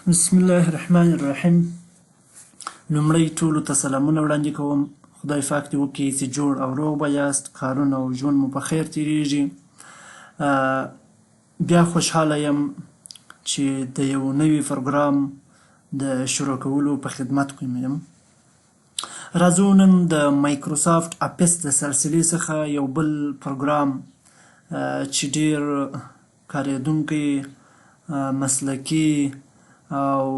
بسم الله الرحمن الرحیم. لومړی ټولو ته سلامونه وړاندې کوم. خدای پاک دې وکړي چې جوړ او روغ به یاست، کارونه او ژوند مو په خیر تیریږي. بیا خوشحاله یم چې د یو نوي پروګرام د شروع کولو په خدمت کې یم. راځو نن د مایکروسافټ اپس د سلسلې څخه یو بل پروګرام چې ډیر کارېدونکی، مسلکي او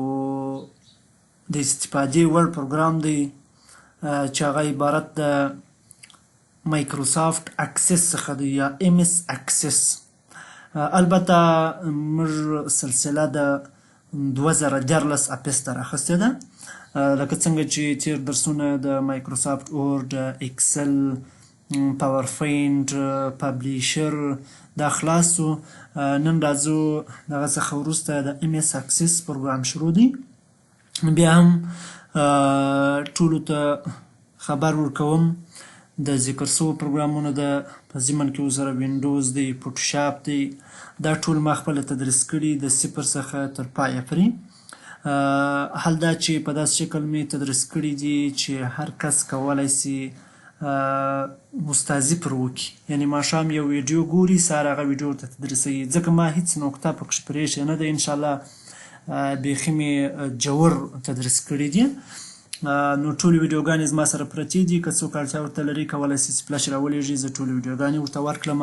د استفادې وړ پروګرام دی چې هغه عبارت د مایکروسافټ اکسس څخه دی یا MS اکسس. البته موږ سلسله د 2014 اپس ته راخیستې ده، لکه څنګه چې تیر درسونه د مایکروسافټ ورډ، اکسل، پاورپوینټ، پبلیشر دا خلاص شو. نن راځو دغه څخه وروسته د MS اکسس پروګرام شروع دی. بیا هم ټولو ته خبر ورکوم د ذکر شوو پروګرامونو د په ضمن کې ورسره وینډوز دی، فوټوشاپ دی، دا ټول ما خپله تدریس کړي د صفر څخه تر پایه پورې. حال دا چې په داسې شکل مې تدریس کړي دي چې هر کس کولی سي استازي پر وکړي، یعنې ماښام یو ویډیو ګوري، سهار هغه ویډیو ورته تدریسوي. ځکه ما هېڅ نقطه پکښې پرېښې نه ده، انشاءالله بیخي مې جوور تدریس کړي دي. نو ټولې ویډیوګانې زما سره پرتې دي، که څوک اړتیا ورته لري کولی سي چې فلش راولېږي، زه ټولې ویډیوګانې ورته ورکړم.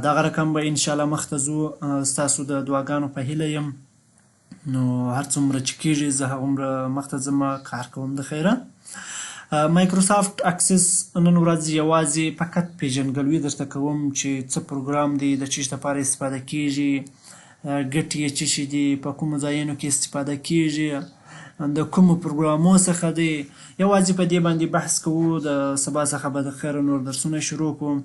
دغه رقم به انشاءالله مخته ځو. ستاسو د دعاګانو په هیله یم، نو هر څومره چې کېږي زه هغومره مخته ځم، کار کوم د خیره. مایکروسافټ اکسس نن ورځ یوازې فقط پیژندګلوي درته کوم چې څه پروګرام دی، د چیش دپاره استفاده کېږي، ګټې یې څه شي دي، په کومو ځایونو کې استفاده کېږي، د کومو پروګرامو څخه دی. یوازې په دې باندې بحث کوو. د سبا څخه به د خیره نور درسونه شروع کوم.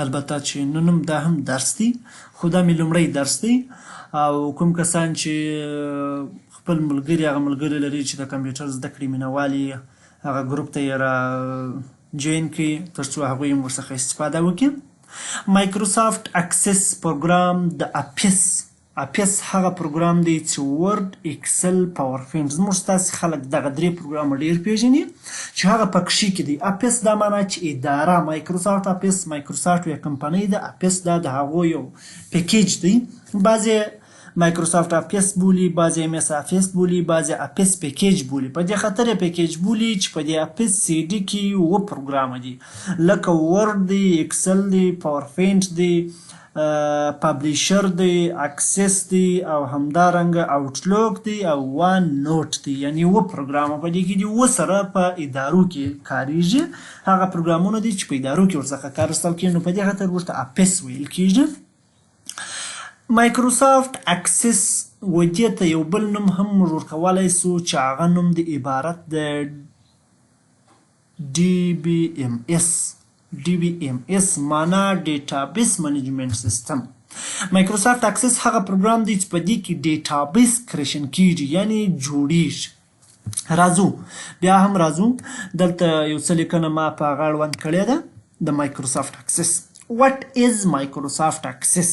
البته چې نن هم دا هم درس دی، خو دا مې لومړی درس دی، او کوم کسان چې خپل ملګري هغه ملګري لري چې د کمپیوټر زده کړې مینهوال یې، هغه ګروپ ته یې را جوین کړي تر څو هغوی هم ورڅخه استفاده وکړي. مایکروسافټ اکسس پروګرام د اپس هغه پروګرام دی چې ورډ، اکسل، پاورپوینټ، زموږ ستاسې خلک دغه درې پروګرامه ډېر پېژني چې هغه پکښې کې دی. اپس دا معنا چې اداره، مایکروسافټ اپس، مایکروسافټ یوه کمپنۍ ده، اپس دا د هغو یو پیکیج دی. بعضې مایکروسافټ اپس بولي، بعضې MS اپس بولي، بعضې اپس پیکیج بولي. په دې خاطر یې پیکیج بولي چې په دې اپس CD کې اووه پروګرامه دي، لکه ورډ دی، اکسل دی، پاورپوینټ دی، پبلیشر دی، اکسس دی، او همدارنګه آوټلوک دی، او وان نوټ دی. یعنې اووه پروګرامه په دې کې دي. اووه سره په ادارو کې کارېږي. هغه پروګرامونه دي چې په ادارو کې ورڅخه کار اخیستل کېږي، نو په دې خاطر ورته اپس ویل کېږي. مایکروسافټ اکسس و دې ته یو بل نوم هم موږ ورکولی سو چې هغه نوم د عبارت د DBMS معنا ډیټابیس منیجمنټ سیستم. مایکروسافټ اکسس هغه پروګرام دی چې په دې کې ډیټابیس کریشن کېږي، یعنې جوړېږي. راځو بیا هم راځو دلته یو څه لیکنه ما په هغه اړوند کړې ده د مایکروسافټ اکسس. What is Microsoft Access؟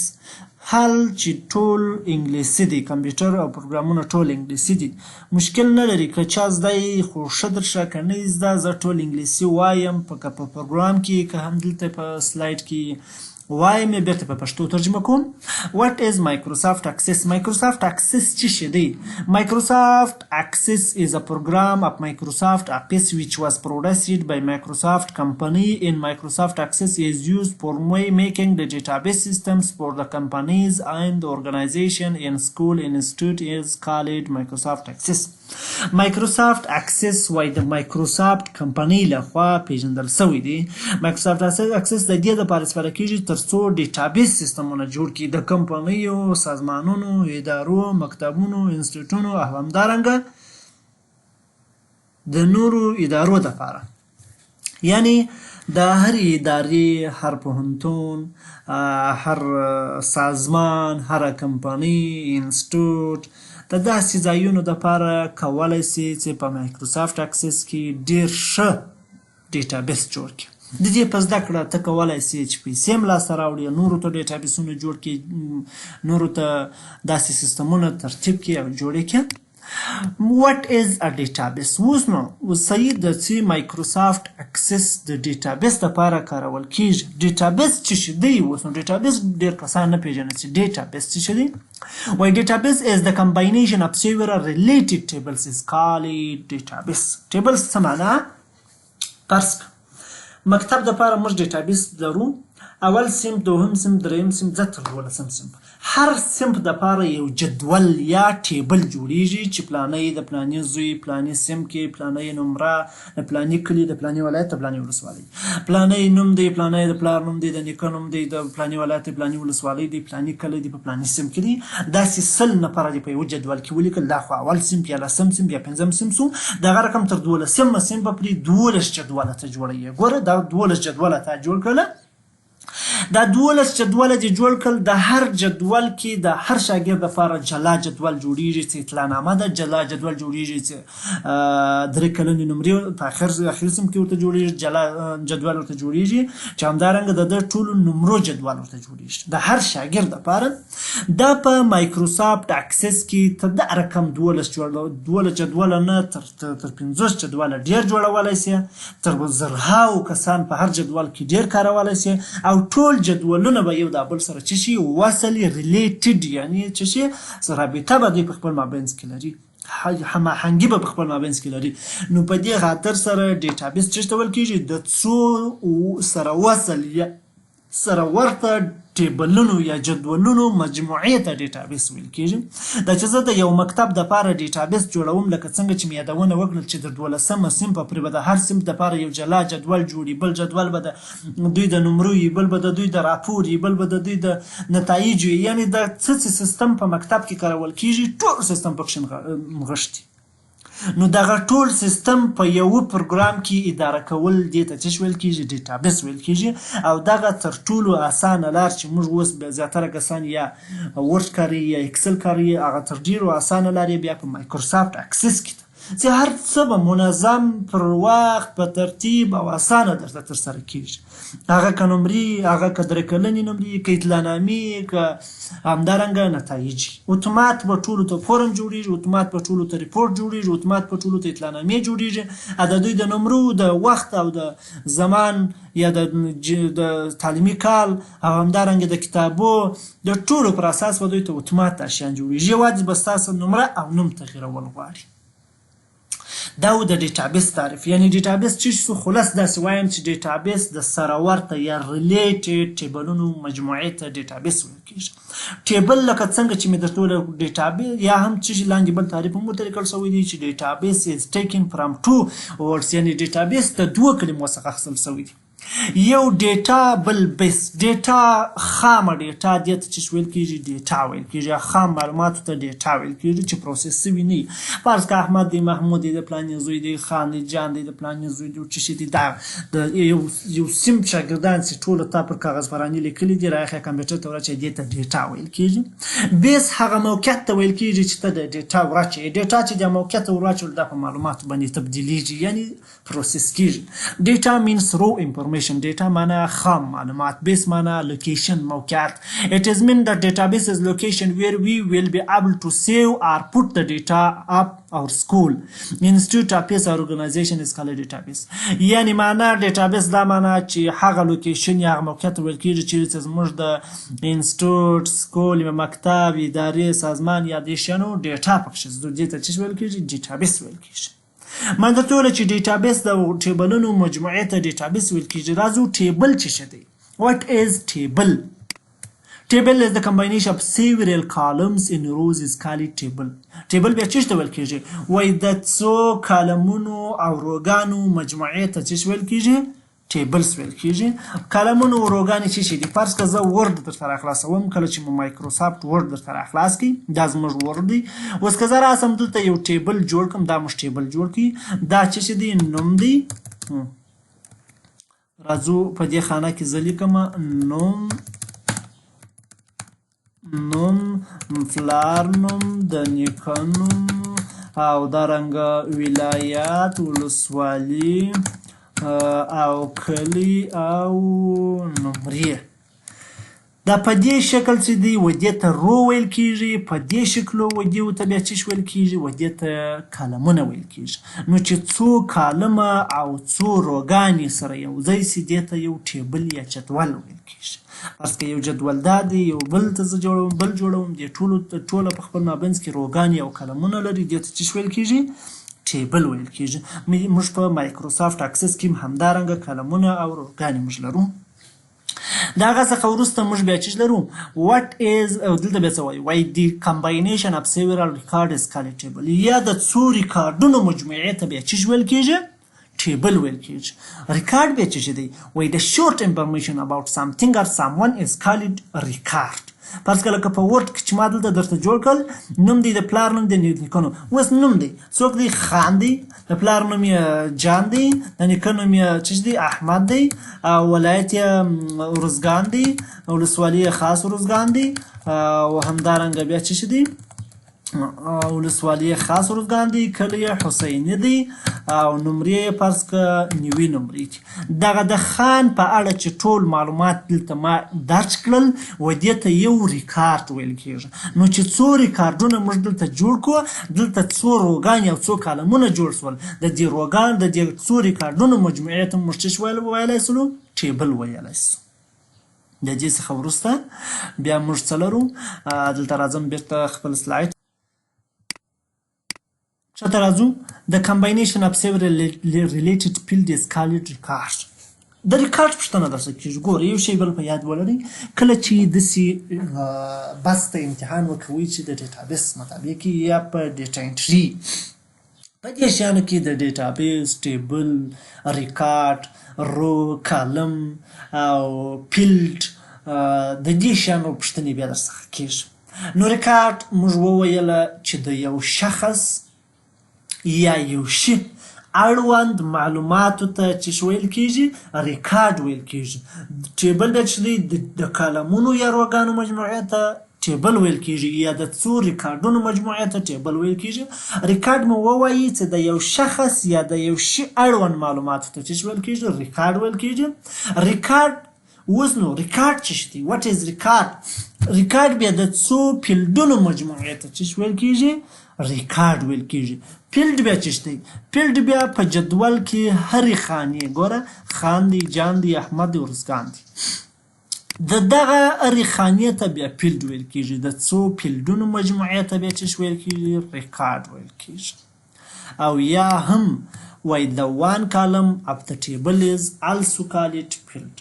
حال چې ټول انګلیسي دی، کمپیوټر او پروګرامونه ټول انګلیسي دي، مشکل نه لري. که چا زده یې خو ښه درشه، که نه یې زده، زه ټول انګلیسي وایم. که په پروګرام کې، که هم دلته په سلاید کې وایم، یې بېرته په پښتو ترجمه کوم. What is Microsoft Access؟ Microsoft Access څه شی دی؟ Microsoft Access is a program of Microsoft Office which was produced by Microsoft company. In Microsoft Access is used for making the database systems for the companies and the organization in school institute is called Microsoft Access. Microsoft Access وای د مایکروسافټ کمپنۍ لخوا پیژندل شوی دی. Microsoft Access د دې لپاره استفاده کېږي تر څو ډیټابیس سیستمونه جوړ کړي د کمپنیو، سازمانونو، ادارو، مکتبونو، انسټیټوټونو او همدارنګه د نورو ادارو دپاره. یعنې د هر ادارې، هر پوهنتون، هر سازمان، هر کمپنۍ، انسټیټوټ د داسې ځایونو دپاره کولی سي چې په مایکروسافټ اکسس کې ډېر ښه ډیټابیس جوړ کړي. د دې په زده کړه ته کولی سې چې پیسې هم لاسته راوړې، نورو ته ډیټابیسونه جوړ کړي، نورو ته داسې سیستمونه ترتیب کړي او جوړ کړي. What is a database؟ اوس نو صحیح ده چې مایکروسافټ اکسس د ډیټابیس لپاره کارول کیږي. ډیټابیس څه شی دی؟ اوس نو ډیټابیس ډېر کسان نه پیژني چې ډیټابیس څه شی دی. وایي database is the combination of several related tables is called database. tables څه معنا؟ فرض مکتب دپاره موږ ډیټابیس لرو، اول صنف، دوهم صنف، دریم صنف، زه تر 12 صنف. هر صنف دپاره یو جدول یا ټیبل جوړیږي چې پلانی د پلانی زوی پلانی صنف کې پلانی نمره د پلانی کلي د پلانی ولایت د پلانی ولسوالۍ، پلانی نوم دی، پلانی د پلار نوم دی، د نیکه نوم دی، د پلانی ولایت د پلانی ولسوالۍ دی، پلانی کلی دی، په پلانی صنف کې دی. داسې 100 نفره دې په یو جدول کې ولیکل. دا خو اول صنف یا لسم صنف یا 5م صنف شو. دغه رقم تر 12مه صنف پورې 12 جدوله ته جوړوي. ګوره دا 12 جدوله ته جوړ کړله. دا 12 جدول دې جوړ کړل. د هر جدول کې د هر شاګرد لپاره جلا جدول جوړیږي چې اطلاعنامه ده، جلا جدول جوړیږي چې 3 کلنې نمرې په اخر صنف کې ورته جوړیږي، جلا جدول ورته جوړیږي چې همدارنګه د ټولو نمرو جدول ورته جوړیږي د هر شاګرد لپاره. دا په مایکروسافټ اکسس کې تر د رقم 12 جدول نه تر 50 جدول ډیر جوړولی سي، تر زرهاو کسان په هر جدول کې ډیر کارولی سي، او ټول جدولونه به یو د بل سره څه شي وصل ریلیټډ، یعنی څه شي رابطه به دوی په خپل مابینځ کې لري، هماهنګي به په خپل مابینځ کې لري. نو په دې خاطر سره ډیټابیس څه ته ویل کېږي؟ د څو سره وصل یا سره ورته ټیبلونو یا جدولونو مجموعې ته ډیټابیس ویل کېږي. دا چې زه د یو مکتب دپاره ډیټابیس جوړوم، لکه څنګه چې مې یادونه وکړل چې د 12مه صنف پورې به د هر صنف دپاره یو جلا جدول جوړي، بل جدول به د دوی د نمرو وي، بل به د دوی د راپور وي، بل به د دوی د نتایجو وي. یعنې د څه سیستم په مکتب کې کارول کېږي ټول سیستم پکښې نغښتي. نو دغه ټول سیستم په یو پروګرام کې اداره کول دې ته څه ویل کېږي؟ ډیټابیس ویل کېږي. او دغه تر ټولو اسانه لار چې موږ اوس زیاتره کسان یا ورډ کاروي یا اکسل کاروي، هغه تر ډېرو اسانه لار یې بیا په مایکروسافټ اکسس کې ده چې هر څه به منظم پر وخت په ترتیب او اسانه درته ترسره کېږي. هغه که نمرې، هغه که 3 کلنې نمرې، که اطلاعنامې، که همدارنګه نتایج، اتومات به ټولو ته فورم جوړېږي، اتومات به ټولو ته ریپورټ جوړېږي، اتومات به ټولو ته اطلاعنامې جوړېږي. د دوی د نمرو د وخت او د زمان یا د تعلیمي کال او همدارنګه د کتابو د ټولو پر اساس به دوی ته اتومات شیان جوړېږي. یوازې به ستاسو نمره او نوم تغیرول غواړي. دا و د ډیټابیس تعریف. یعنی ډیټابیس څه شي؟ خلاص داسې وایم چې ډیټابیس د سره ورته یا ریلیټډ ټیبلونو مجموعې ته ډیټابیس ویل کېږي. ټیبل لکه څنګه چې مې درته وویل ډیټابیس یا هم څه شي لاندې بل تعریف هم ورته لیکل شوی دی چې ډیټابیس از ټیکن فرام 2 words، یعنی ډیټابیس د 2 کلمو څخه اخیستل شوی دی. یو ډیټا بل بیس. ډیټا خامه ډیټا دې ته چې ویل کېږي ډیټا ویل کېږي، خام معلوماتو ته ډیټا ویل کېږي چې پروسس شوي نه وي. فرض که احمد دی، محمود دی، د پلانې زوی دی، خان دی، جان دی، د پلانې زوی دی، څه شي دی، دا د یو صنف شاګردان چې ټولو تا پر کاغذ پراني لیکلي دي راخې کمپیوټر ته ورچې دې ته ډیټا ویل کېږي. بیس هغه موقعیت ته ویل کېږي چې ته د ډیټا ورچې ډیټا چې د موقعیت ورچول دا په معلوماتو باندې تبدیلیږي، یعنی پروسس کېږي. ډیټا مینس رو انفارمیشن. ډیټا معنا خام معلومات، بیس معنا لوکیشن موقعیت. It is mean that database is location where we will be able to save or put the data of our school, institute, office or organization is called database. یعنی معنا ډیټابیس دا معنا چې هغه لوکیشن یا هغه موقعیت ویل کېږي چې زموږ د انسټیټیوټ، سکول، مکتب، ادارې، سازمان یا دې شیانو ډیټا پکښې دې ته څه ویل کېږي؟ ډیټابیس ویل کېږي. من درته وویل چې ډیټابیس د ټیبلونو مجموعې ته ډیټابیس ویل کېږي. راځو ټیبل څه شی دی؟ What is table? Table is the combination of several columns in rows is called table. Table بیا څه ته ویل کېږي؟ وایي د څو کالمونو او روګانو مجموعې ته څه ویل کېږي؟ ټیبلز ویل کېږي. کالمونو او روګانې څه شي دي؟ فرض که زه ورډ درته راخلاصوم، کله چې مو مایکروسافټ ورډ درته راخلاص کړي، دا زموږ ورډ دی. اوس که زه راسم دلته یو ټیبل جوړ کړم، دا موږ ټیبل جوړ کړي. دا څه شي دی؟ نوم دی. راځو په دې خانه کې زه لیکم نوم، پلار نوم، د نیکه نوم او دارنګه ولایت، ولسوالي، او کلی او نمرې. دا په دې شکل چې دی ودې ته رو ویل کېږي، په دې شکلو ودې ته بیا څه ویل کېږي، ودې ته کالمونه ویل کېږي. نو چې څو کالمه او څو روګانې سره یو ځای شي دې ته یو ټیبل یا جدول ویل کېږي. فرض که یو جدول دا دی، یو بل ته زه جوړوم، بل جوړوم، دې ټوله په خپل مابینځ کې روګانې او کالمونه لري، دې ته څه ویل کېږي، ټیبل ویل کېږي. موږ په مایکروسافټ اکسس کې هم همدارنګه کالمونه او روګانې موږ لرو. د هغه څخه وروسته موږ بیا څه لرو، what is او دلته بیا څه وایي the combination of several records is called table. یا د څو ریکارډونو مجموعې ته بیا څه ویل کېږي، ټیبل ویل کېږي. ریکارډ بیا څه دی، وایي the short information about something or someone is called record. فرض کړه لکه په ورډ کې چې ما دلته درته جوړ کړل، نوم دی د پلار نوم دی نیکه نوم، اوس نوم دی څوک دی، خان دی، د پلار نوم یې جان دی، د نیکه نوم یې څه دی، احمد دی، او ولایت یې ارزګان دی، ولسوالي یې خاص ارزګان دی، او همدارنګه بیا څه دی، ولسوالي یې خاص ارزګان دی، کلی یې حسیني دی، او نمرې یې فرض کړه نوي نمرې دي. دغه د خان په اړه چې ټول معلومات دلته ما درج کړل ودې ته یو ریکارډ ویل کېږي. نو چې څو ریکارډونه موږ دلته جوړ کړو، دلته څو روګانې او څو کالمونه جوړ شول، د دې د دې څو ریکارډونو مجموعې ته موږ څه ویلی سولو، ټیبل ویلی سو. د دې څخه وروسته بیا موږ څه لرو، دلته راځم بېرته خپل سلایډ ښه راځو. د combination of several related field is called record. د ریکارډ پوښتنه درڅخه کېږي. ګوره یو شی بل په یاد ولرئ، کله چې داسې بس ته امتحان ورکوئ چې د ډیټابیس مطابق یا په ډیټا انټري، په دې شیانو کې د ډیټابیس، ټیبل، ریکارډ، رو، کالم او فیلډ، د دې شیانو پوښتنې بیا درڅخه کېږي. نو ریکارډ موږ وویله چې د یو شخص یا یو شي اړوند معلوماتو ته چې ویل کېږي، ریکارډ ویل کېږي. ټیبل بیا چې دی د کالمونو یا روګانو مجموعې ته ټیبل ویل کېږي، یا د څو ریکارډونو مجموعې ته ټیبل ویل کېږي. ریکارډ مو ووایي چې د یو شخص یا د یو شي اړوند معلوماتو ته چې ویل کېږي، ریکارډ ویل کېږي. ریکارډ اوس نو ریکارډ څه شی دی، what is record. ریکارډ بیا د څو فیلډونو مجموعې ته چې ویل کېږي، ریکارډ ویل کېږي. فیلډ بیا څه دی، فیلډ بیا په جدول کې هرې خانې، ګوره خان دی، جان دی، احمد دی، ارزګان دی، د دغه هرې خانې ته بیا فیلډ ویل کېږي. د څو فیلډونو مجموعې ته بیا څه ویل کېږي، ریکارډ ویل کېږي. او یا هم وایي the one column of the table is also called field.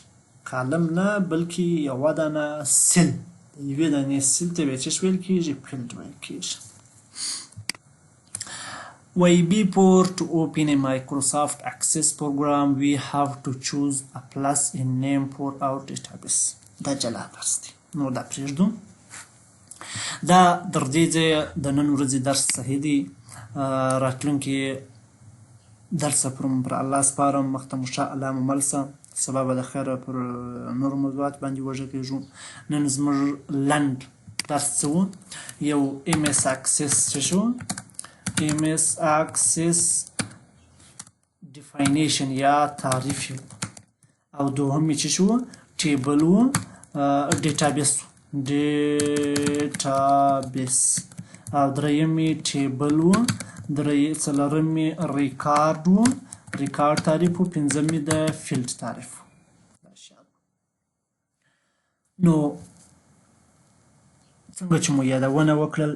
کالم نه بلکې یوه دانه سیل، د یوې دانې سیل ته بیا څه ویل کېږي، فیلډ ویل کېږي. Before to open a Microsoft Access program, we have to choose a plus in name for our database. دا جلا درس دی. نو دا پرېږدو. دا تر دې ځایه د نن ورځې درس صحیح دی. راتلونکي درس پر الله سپارم. مخته مو ښه، الله مو مل شه. سبا به د خیره پر نورو موضوعات باندې وغږېږو. نن زموږ لنډ درس څه و، یو MS Access څه شو، MS Access definition یا تعریف یو، او دوهم یې څه شو، ټیبل و، ډیټابیس و، ډیټابیس، او دریم یې ټیبل و، څلورم یې ریکارډ و، ریکارډ تعریف و، پنځم یې د فیلډ تعریف و. نو څنګه چې مو یادونه وکړل،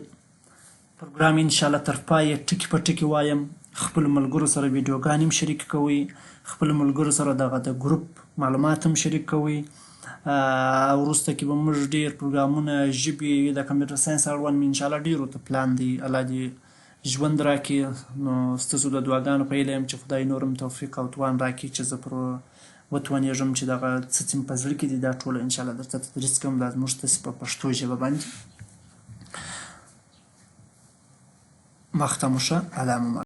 پروګرام انشاءالله تر پایه ټکي په ټکي وایم. خپلو ملګرو سره ویډیوګانې هم شریک کوئ، خپلو ملګرو سره دغه د ګروپ معلومات هم شریک کوئ. وروسته کې به موږ ډېر پروګرامونه، ژبې د کمپیوټر ساینس اړوند مې انشاءالله ډېر ورته پلان دی. الله دې ژوند راکړي. نو ستاسو د دعاګانو په هیله یم چې خدای نور هم توفیق او توان راکړي چې زه پر وتوانېږم چې دغه څه چې مې په زړه کې دي دا ټوله انشاءالله درته تدریس کړم. دا زموږ ستاسې په پښتو ژبه باندې. مخته مو ښه، الله مو